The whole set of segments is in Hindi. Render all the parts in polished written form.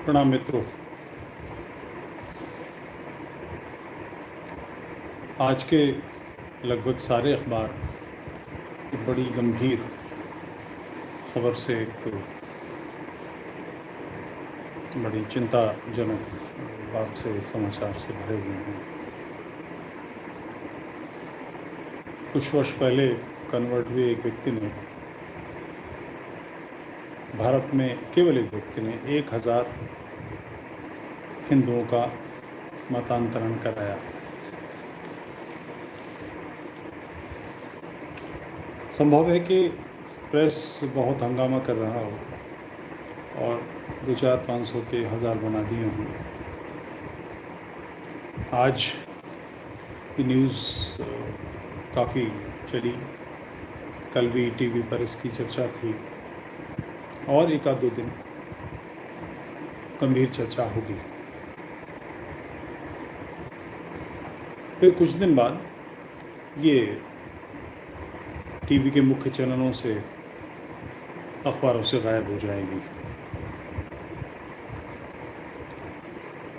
प्रणाम मित्रों। आज के लगभग सारे अखबार एक बड़ी गंभीर खबर से, एक बड़ी चिंताजनक बात से, समाचार से भरे हुए हैं। कुछ वर्ष पहले कन्वर्ट हुए एक व्यक्ति ने, भारत में केवल एक व्यक्ति ने 1000 हिंदुओं का मतांतरण कराया। संभव है कि प्रेस बहुत हंगामा कर रहा हो और 200-500 के 1000 बना दिए हों। आज ये न्यूज़ काफ़ी चली, कल भी टीवी पर इसकी चर्चा थी और एक आध दो दिन गंभीर चर्चा होगी। फिर कुछ दिन बाद ये टीवी के मुख्य चैनलों से, अखबारों से गायब हो जाएगी।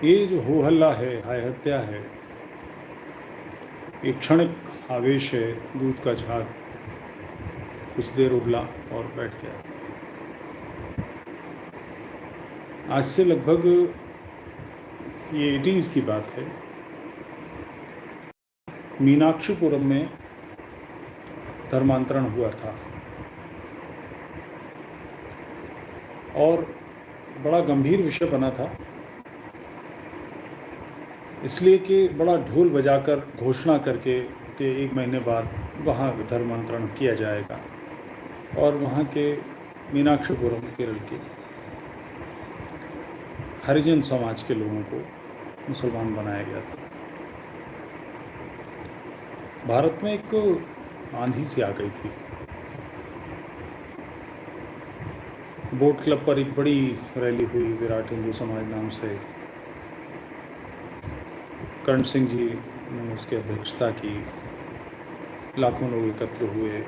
ये जो हो हल्ला है, हाय हत्या है, एक क्षणिक आवेश है, दूध का झाग कुछ देर उबला और बैठ गया। आज से लगभग ये 80s की बात है। मीनाक्षीपुरम में धर्मांतरण हुआ था और बड़ा गंभीर विषय बना था, इसलिए कि बड़ा ढोल बजाकर घोषणा करके कि 1 महीने बाद वहाँ धर्मांतरण किया जाएगा और वहाँ के मीनाक्षीपुरम, केरल के हरिजन समाज के लोगों को मुसलमान बनाया गया था। भारत में एक आंधी सी आ गई थी। बोट क्लब पर एक बड़ी रैली हुई, विराट हिंदू समाज नाम से। कर्ण सिंह जी ने उसकी अध्यक्षता की, लाखों लोग एकत्र हुए।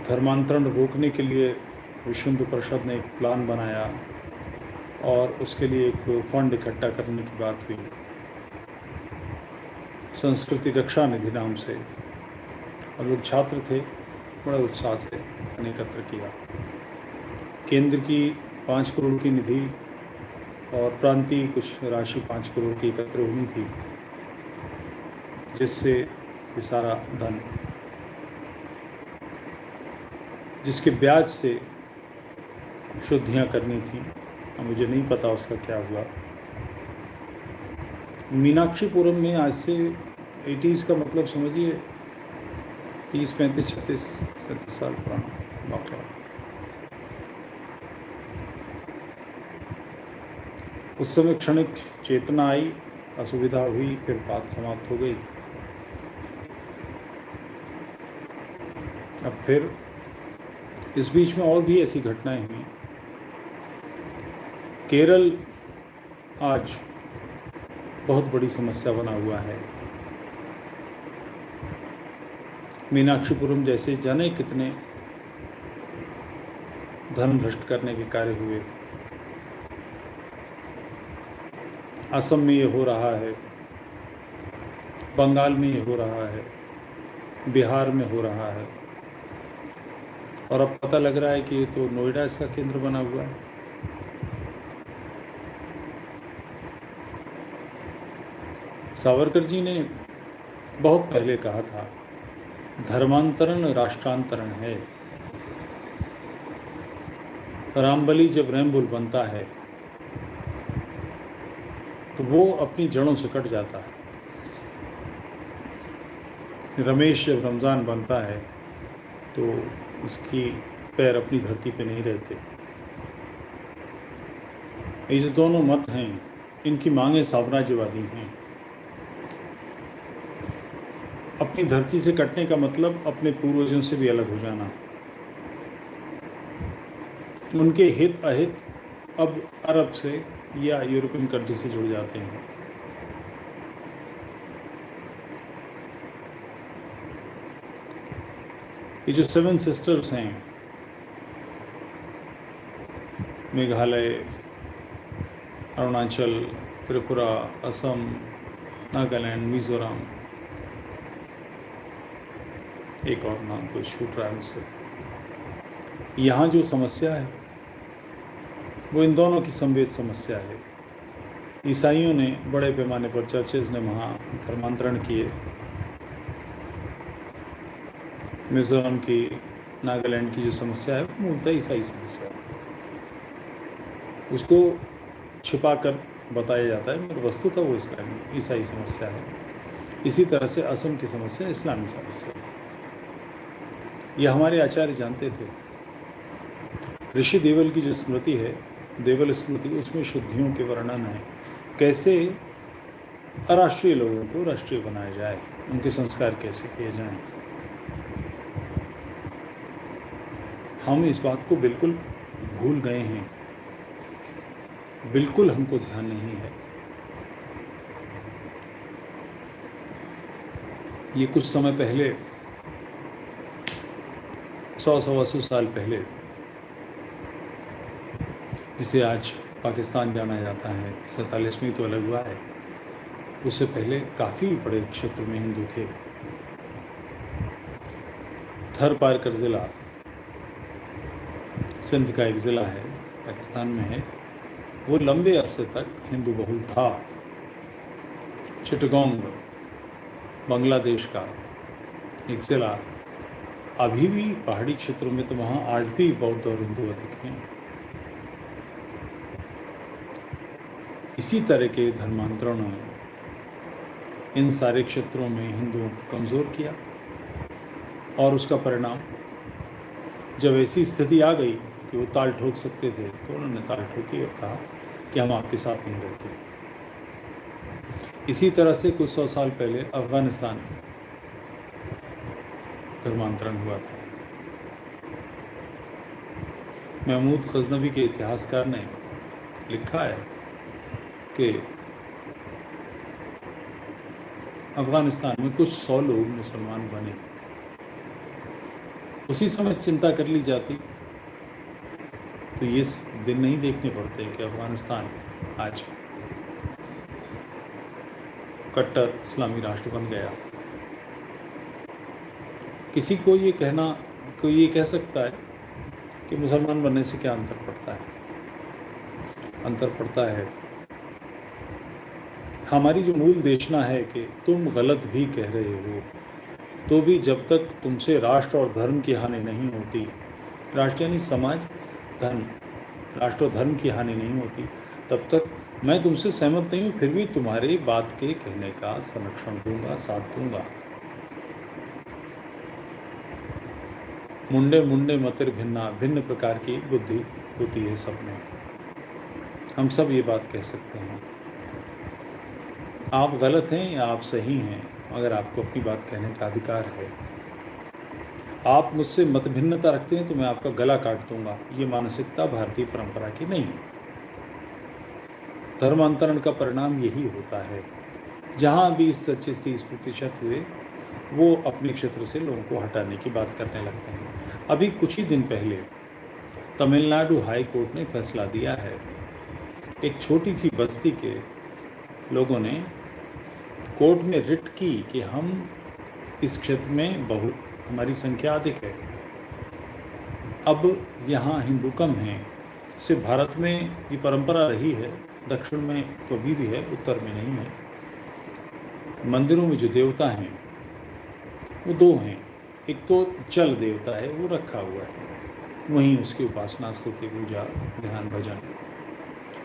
धर्मांतरण रोकने के लिए विश्व हिंदू परिषद ने एक प्लान बनाया और उसके लिए एक फंड इकट्ठा करने की बात हुई। संस्कृति रक्षा निधि नाम से, और लोग छात्र थे, बड़े उत्साह से धन एकत्र किया। केंद्र की 5 करोड़ की निधि और प्रांतीय कुछ राशि 5 करोड़ की एकत्र होनी थी, जिससे ये सारा धन, जिसके ब्याज से शुद्धियाँ करनी थी। मुझे नहीं पता उसका क्या हुआ। मीनाक्षीपुरम में आज से 80s का मतलब समझिए 30, 35, 36, 37 साल पुराना वाक़या। उस समय क्षणिक चेतना आई, असुविधा हुई, फिर बात समाप्त हो गई। अब फिर इस बीच में और भी ऐसी घटनाएं हुई। केरल आज बहुत बड़ी समस्या बना हुआ है। मीनाक्षीपुरम जैसे जाने कितने धन भ्रष्ट करने के कार्य हुए। असम में ये हो रहा है, बंगाल में ये हो रहा है, बिहार में हो रहा है, और अब पता लग रहा है कि ये तो नोएडा इसका केंद्र बना हुआ है। सावरकर जी ने बहुत पहले कहा था, धर्मांतरण राष्ट्रांतरण है। रामबली जब रैमबुल बनता है तो वो अपनी जड़ों से कट जाता है। रमेश जब रमज़ान बनता है तो उसकी पैर अपनी धरती पे नहीं रहते। ये जो दोनों मत हैं, इनकी मांगें साम्राज्यवादी हैं। अपनी धरती से कटने का मतलब अपने पूर्वजों से भी अलग हो जाना। उनके हित अहित अब अरब से या यूरोपियन कंट्री से जुड़ जाते हैं। ये जो 7 सिस्टर्स हैं, मेघालय, अरुणाचल, त्रिपुरा, असम, नागालैंड, मिजोरम, एक और नाम कोई छूट रहा है मुझसे। यहाँ जो समस्या है वो इन दोनों की संवेद समस्या है। ईसाइयों ने बड़े पैमाने पर, चर्चेज ने वहाँ धर्मांतरण किए। मिजोरम की, नागालैंड की जो समस्या है वो मूलतः ईसाई समस्या है। उसको छिपा कर बताया जाता है, मगर वस्तुतः वो इस्लामी ईसाई समस्या है। इसी तरह से असम की समस्या इस्लामी समस्या है। यह हमारे आचार्य जानते थे। ऋषि देवल की जो स्मृति है, देवल स्मृति, उसमें शुद्धियों के वर्णन है, कैसे अराष्ट्रीय लोगों को राष्ट्रीय बनाया जाए, उनके संस्कार कैसे किए जाएं। हम इस बात को बिल्कुल भूल गए हैं, बिल्कुल हमको ध्यान नहीं है। ये कुछ समय पहले, 100-125 साल पहले, जिसे आज पाकिस्तान जाना जाता है, 47वीं तो अलग हुआ है, उससे पहले काफ़ी बड़े क्षेत्र में हिंदू थे। थर पारकर ज़िला सिंध का एक ज़िला है, पाकिस्तान में है, वो लंबे अरसे तक हिंदू बहुल था। चिटगोंग बांग्लादेश का एक ज़िला, अभी भी पहाड़ी क्षेत्रों में तो वहाँ आज भी बौद्ध और हिंदू अधिक हैं। इसी तरह के धर्मांतरणों ने इन सारे क्षेत्रों में हिंदुओं को कमज़ोर किया, और उसका परिणाम, जब ऐसी स्थिति आ गई कि वो ताल ठोक सकते थे, तो उन्होंने ताल ठोकी और कहा कि हम आपके साथ नहीं रहते। इसी तरह से कुछ 100 साल पहले अफगानिस्तान धर्मांतरण हुआ था। महमूद गजनवी के इतिहासकार ने लिखा है कि अफगानिस्तान में कुछ 100 लोग मुसलमान बने। उसी समय चिंता कर ली जाती तो ये दिन नहीं देखने पड़ते कि अफगानिस्तान आज कट्टर इस्लामी राष्ट्र बन गया। किसी को ये कहना, कोई ये कह सकता है कि मुसलमान बनने से क्या अंतर पड़ता है? अंतर पड़ता है, हमारी जो मूल देशना है कि तुम गलत भी कह रहे हो तो भी जब तक तुमसे राष्ट्र और धर्म की हानि नहीं होती, राष्ट्र यानी समाज, धर्म, राष्ट्र और धर्म की हानि नहीं होती, तब तक मैं तुमसे सहमत नहीं हूँ। फिर भी तुम्हारी बात के कहने का संरक्षण दूंगा, साथ दूंगा। मुंडे मुंडे मतिर भिन्ना, भिन्न प्रकार की बुद्धि होती है सब में। हम सब ये बात कह सकते हैं, आप गलत हैं या आप सही हैं, मगर आपको अपनी बात कहने का अधिकार है। आप मुझसे मत भिन्नता रखते हैं तो मैं आपका गला काट दूंगा। ये मानसिकता भारतीय परंपरा की नहीं है। धर्मांतरण का परिणाम यही होता है। जहाँ भी 25-30% हुए, वो अपने क्षेत्र से लोगों को हटाने की बात करने लगते हैं। अभी कुछ ही दिन पहले तमिलनाडु हाई कोर्ट ने फैसला दिया है, एक छोटी सी बस्ती के लोगों ने कोर्ट में रिट की कि हम इस क्षेत्र में हमारी संख्या अधिक है, अब यहाँ हिंदू कम हैं। इससे भारत में ये परंपरा रही है, दक्षिण में तो अभी भी है, उत्तर में नहीं है। मंदिरों में जो देवता हैं वो 2 हैं। एक तो चल देवता है, वो रखा हुआ है, वहीं उसकी उपासना, स्तुति, पूजा, ध्यान, भजन।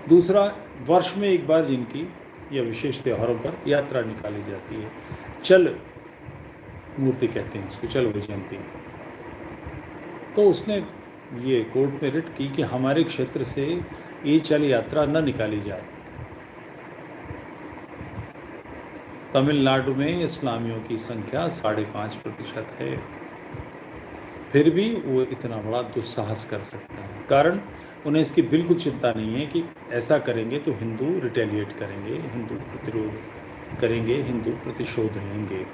दूसरा, वर्ष में एक बार जिनकी या विशेष त्योहारों पर यात्रा निकाली जाती है, चल मूर्ति कहते हैं उसको, चल जयंती। तो उसने ये कोर्ट में रिट की कि हमारे क्षेत्र से ये चल यात्रा न निकाली जाए। तमिलनाडु में इस्लामियों की संख्या 5.5% है, फिर भी वो इतना बड़ा दुस्साहस कर सकते हैं। कारण, उन्हें इसकी बिल्कुल चिंता नहीं है कि ऐसा करेंगे तो हिंदू रिटेलिएट करेंगे, हिंदू प्रतिरोध करेंगे, हिंदू प्रतिशोध लेंगे।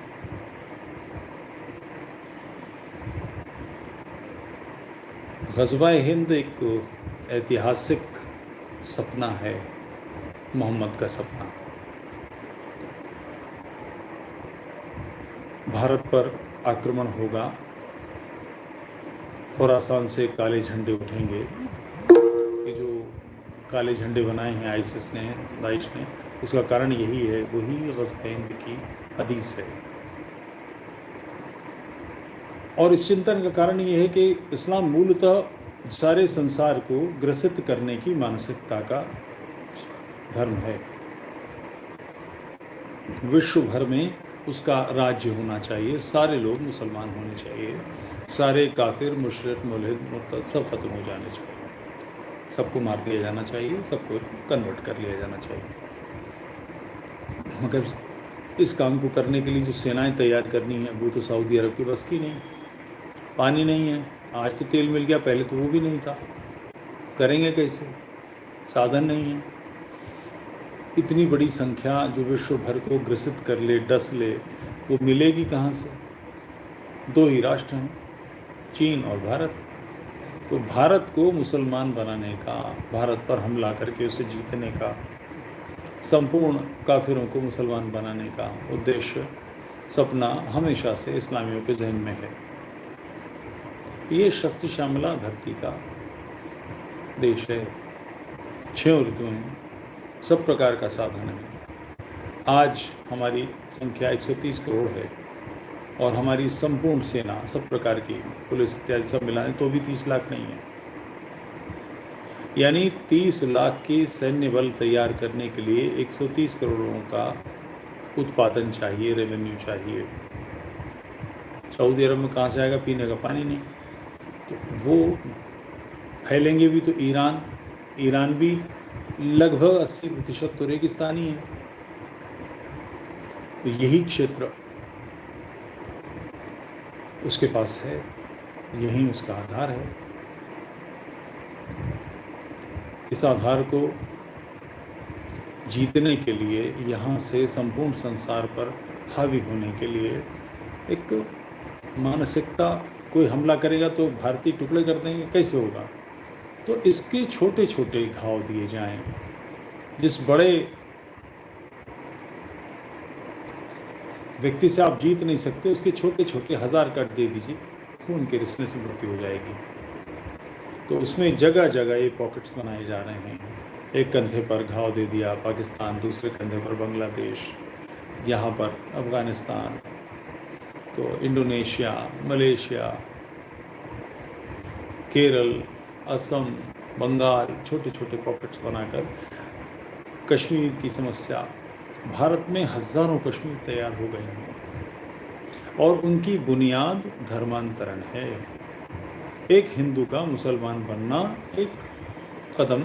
ग़ज़वा हिंद एक ऐतिहासिक सपना है, मोहम्मद का सपना। भारत पर आक्रमण होगा, खुरासान से काले झंडे उठेंगे। ये जो काले झंडे बनाए हैं आईसिस ने, दाइश ने, उसका कारण यही है, वही ग़ज़वा हिंद की हदीस है। और इस चिंतन का कारण ये है कि इस्लाम मूलतः सारे संसार को ग्रसित करने की मानसिकता का धर्म है। विश्व भर में उसका राज्य होना चाहिए, सारे लोग मुसलमान होने चाहिए, सारे काफिर, मुशरिक, मुल्हिद, मुर्तद सब ख़त्म हो जाने चाहिए, सबको मार दिया जाना चाहिए, सबको कन्वर्ट कर लिया जाना चाहिए। मगर इस काम को करने के लिए जो सेनाएं तैयार करनी है वो तो सऊदी अरब की बस की नहीं। पानी नहीं है, आज तो तेल मिल गया, पहले तो वो भी नहीं था, करेंगे कैसे? साधन नहीं है। इतनी बड़ी संख्या जो विश्व भर को ग्रसित कर ले, डस ले, वो मिलेगी कहाँ से? दो ही राष्ट्र हैं, चीन और भारत। तो भारत को मुसलमान बनाने का, भारत पर हमला करके उसे जीतने का, संपूर्ण काफिरों को मुसलमान बनाने का उद्देश्य, सपना हमेशा से इस्लामियों के जहन में है। ये शस्त्र शामिला धरती का देश है, 6 ऋतुएं हैं, सब प्रकार का साधन है। आज हमारी संख्या 130 करोड़ है और हमारी संपूर्ण सेना, सब प्रकार की पुलिस इत्यादि सब मिलाएं तो भी 30 लाख नहीं है। यानी 30 लाख की सैन्य बल तैयार करने के लिए 130 करोड़ों का उत्पादन चाहिए, रेवेन्यू चाहिए। सऊदी अरब में कहाँ से आएगा? पीने का पानी नहीं। तो वो फैलेंगे भी तो ईरान भी लगभग 80% तो रेगिस्तानी है। तो यही क्षेत्र उसके पास है, यही उसका आधार है। इस आधार को जीतने के लिए, यहाँ से संपूर्ण संसार पर हावी होने के लिए एक मानसिकता, कोई हमला करेगा तो भारतीय टुकड़े कर देंगे, कैसे होगा? तो इसके छोटे छोटे घाव दिए जाएं। जिस बड़े व्यक्ति से आप जीत नहीं सकते, उसके छोटे छोटे 1000 कट दे दीजिए, खून के रिसने से मृत्यु हो जाएगी। तो उसमें जगह जगह ये पॉकेट्स बनाए जा रहे हैं। एक कंधे पर घाव दे दिया पाकिस्तान, दूसरे कंधे पर बांग्लादेश, यहाँ पर अफ़गानिस्तान, तो इंडोनेशिया, मलेशिया, केरल, असम, बंगाल, छोटे छोटे पॉकेट्स बनाकर कश्मीर की समस्या, भारत में हज़ारों कश्मीर तैयार हो गए हैं और उनकी बुनियाद धर्मांतरण है। एक हिंदू का मुसलमान बनना, एक कदम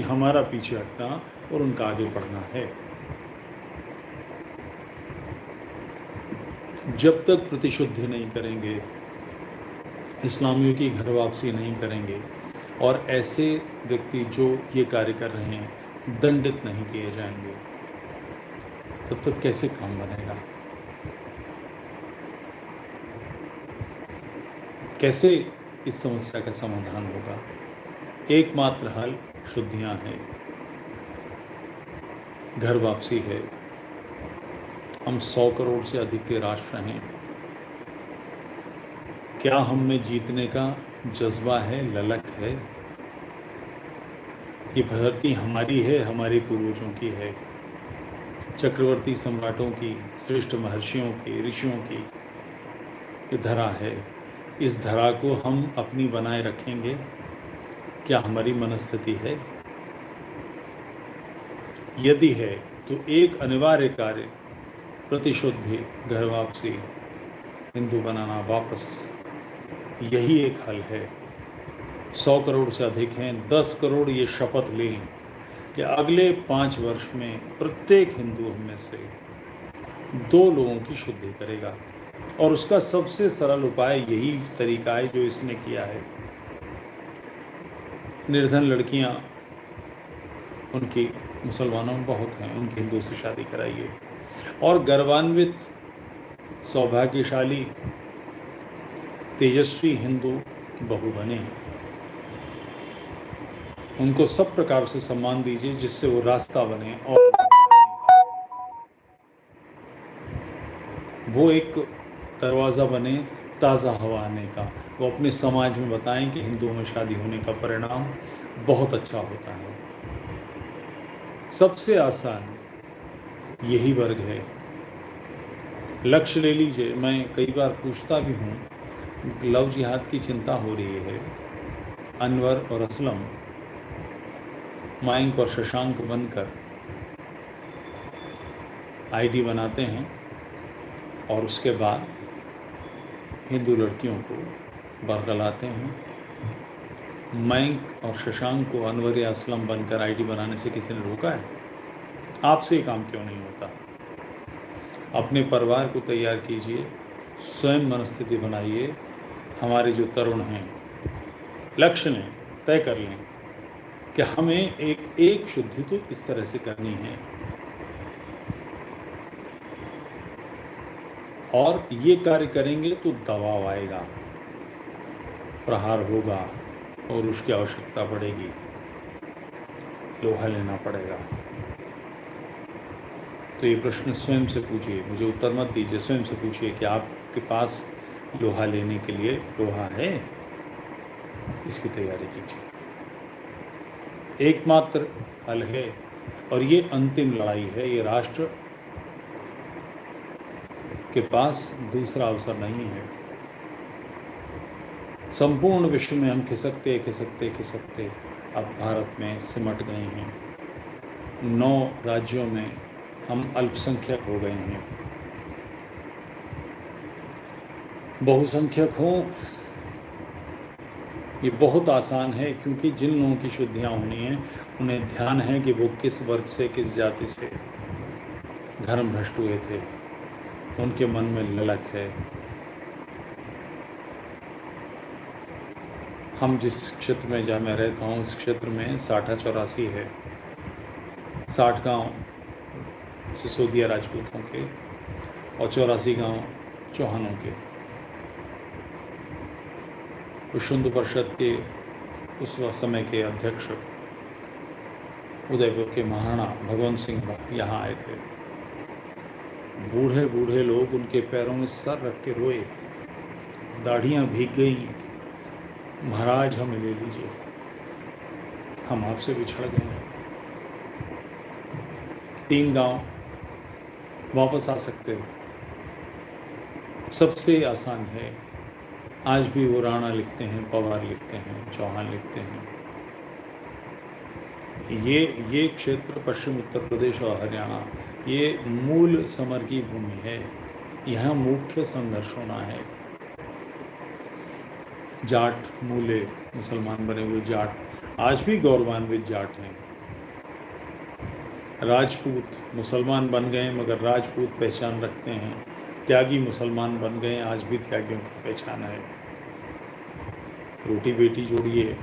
हमारा पीछे हटना और उनका आगे बढ़ना है। जब तक प्रतिशुद्धि नहीं करेंगे, इस्लामियों की घर वापसी नहीं करेंगे और ऐसे व्यक्ति जो ये कार्य कर रहे हैं दंडित नहीं किए जाएंगे, तब तक कैसे काम बनेगा? कैसे इस समस्या का समाधान होगा? एकमात्र हल शुद्धियां हैं, घर वापसी है। हम 100 करोड़ से अधिक के राष्ट्र हैं। क्या हम में जीतने का जज्बा है, ललक है? ये धरती हमारी है, हमारे पूर्वजों की है, चक्रवर्ती सम्राटों की, श्रेष्ठ महर्षियों की, ऋषियों की ये धरा है। इस धरा को हम अपनी बनाए रखेंगे? क्या हमारी मनस्थिति है? यदि है तो एक अनिवार्य कार्य प्रतिशुद्धि, घर वापसी, हिंदू बनाना वापस, यही एक हल है। 100 करोड़ से अधिक हैं, 10 करोड़ ये शपथ लें कि अगले 5 वर्ष में प्रत्येक हिंदू हम में से 2 लोगों की शुद्धि करेगा। और उसका सबसे सरल उपाय यही तरीका है जो इसने किया है। निर्धन लड़कियां उनकी मुसलमानों में बहुत हैं, उनकी हिंदू से शादी कराइए और गर्वान्वित, सौभाग्यशाली, तेजस्वी हिंदू बहू बने। उनको सब प्रकार से सम्मान दीजिए जिससे वो रास्ता बने और वो एक दरवाज़ा बने ताज़ा हवा आने का। वो अपने समाज में बताएं कि हिंदुओं में शादी होने का परिणाम बहुत अच्छा होता है। सबसे आसान यही वर्ग है। लक्ष्य ले लीजिए। मैं कई बार पूछता भी हूँ, लव जिहाद की चिंता हो रही है, अनवर और असलम मयंक और शशांक बनकर आईडी बनाते हैं और उसके बाद हिंदू लड़कियों को बरगलाते हैं। मयंक और शशांक को अनवर या असलम बनकर आईडी बनाने से किसी ने रोका है? आपसे ये काम क्यों नहीं होता? अपने परिवार को तैयार कीजिए, स्वयं मनस्थिति बनाइए। हमारे जो तरुण हैं, लक्ष्य लें, तय कर लें कि हमें एक शुद्धि तो इस तरह से करनी है और ये कार्य करेंगे तो दबाव आएगा, प्रहार होगा और उसकी आवश्यकता पड़ेगी, लोहा लेना पड़ेगा। तो ये प्रश्न स्वयं से पूछिए, मुझे उत्तर मत दीजिए। स्वयं से पूछिए कि आपके पास लोहा लेने के लिए लोहा है? इसकी तैयारी कीजिए। एकमात्र हल है और ये अंतिम लड़ाई है। ये राष्ट्र के पास दूसरा अवसर नहीं है। संपूर्ण विश्व में हम खिसकते खिसकते खिसकते अब भारत में सिमट गए हैं। 9 राज्यों में हम अल्पसंख्यक हो गए हैं। बहुसंख्यक हों ये बहुत आसान है, क्योंकि जिन लोगों की शुद्धियाँ होनी हैं उन्हें ध्यान है कि वो किस वर्ग से, किस जाति से धर्म भ्रष्ट हुए थे। उनके मन में ललक है। हम जिस क्षेत्र में जहाँ मैं रहता हूँ, इस क्षेत्र में 60-84 है। 60 गांव सिसोदिया राजपूतों के और 84 गांव चौहानों के। विश्व हिंदू परिषद के उस समय के अध्यक्ष उदयपुर के महाराणा भगवंत सिंह यहाँ आए थे। बूढ़े बूढ़े लोग उनके पैरों में सर रख के रोए, दाढ़ियाँ भीग गई। महाराज हमें ले लीजिए, हम आपसे बिछड़ गए हैं। 3 गांव वापस आ सकते हो। सबसे आसान है। आज भी वो राणा लिखते हैं, पवार लिखते हैं, चौहान लिखते हैं। ये क्षेत्र पश्चिम उत्तर प्रदेश और हरियाणा, ये मूल समर की भूमि है। यहाँ मुख्य संघर्ष होना है। जाट मूले मुसलमान बने हुए जाट आज भी गौरवान्वित जाट हैं। राजपूत मुसलमान बन गए मगर राजपूत पहचान रखते हैं। त्यागी मुसलमान बन गए, आज भी त्यागियों की पहचान है। रोटी बेटी जोड़िए,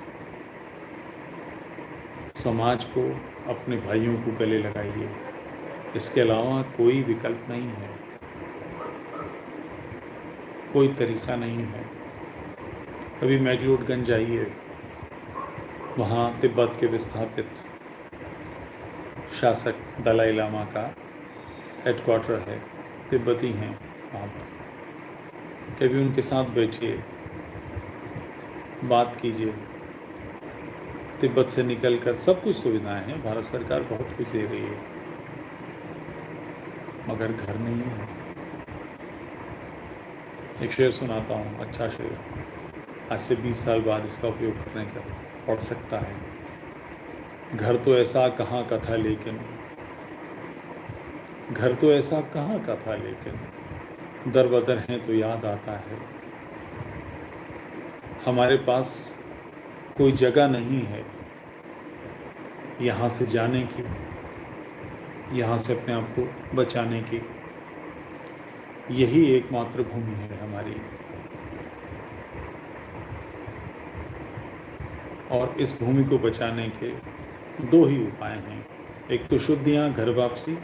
समाज को, अपने भाइयों को गले लगाइए। इसके अलावा कोई विकल्प नहीं है, कोई तरीका नहीं है। कभी मैक्लोडगंज जाइए, वहाँ तिब्बत के विस्थापित शासक दलाई लामा का हेडक्वार्टर है, तिब्बती हैं वहाँ पर। कभी उनके साथ बैठिए, बात कीजिए। तिब्बत से निकलकर सब कुछ सुविधाएं हैं, भारत सरकार बहुत कुछ दे रही है, मगर घर नहीं है। एक शेर सुनाता हूँ, अच्छा शेर। आज से 20 साल बाद इसका उपयोग करने का पड़ सकता है। घर तो ऐसा कहाँ का था लेकिन, घर तो ऐसा कहाँ का था लेकिन, दर बदर हैं तो याद आता है। हमारे पास कोई जगह नहीं है यहाँ से जाने की, यहाँ से अपने आप को बचाने की। यही एकमात्र भूमि है हमारी। और इस भूमि को बचाने के 2 ही उपाय हैं। एक तो शुद्धियाँ, घर वापसी,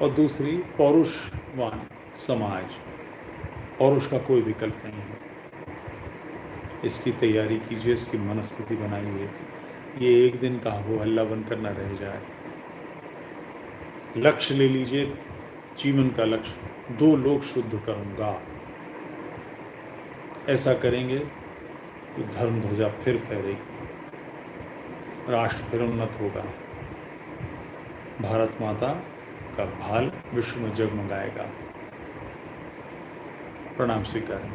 और दूसरी पौरुषवान समाज। पौरुष का कोई विकल्प नहीं है। इसकी तैयारी कीजिए, इसकी मनस्थिति बनाइए। ये एक दिन का हो हल्ला बनकर न रह जाए। लक्ष्य ले लीजिए, जीवन का लक्ष्य, 2 लोक शुद्ध करूंगा। ऐसा करेंगे तो धर्म ध्वजा फिर फहरेगी, राष्ट्र फिर उन्नत होगा, भारत माता का भाल विश्व में जगमगाएगा। प्रणाम स्वीकार।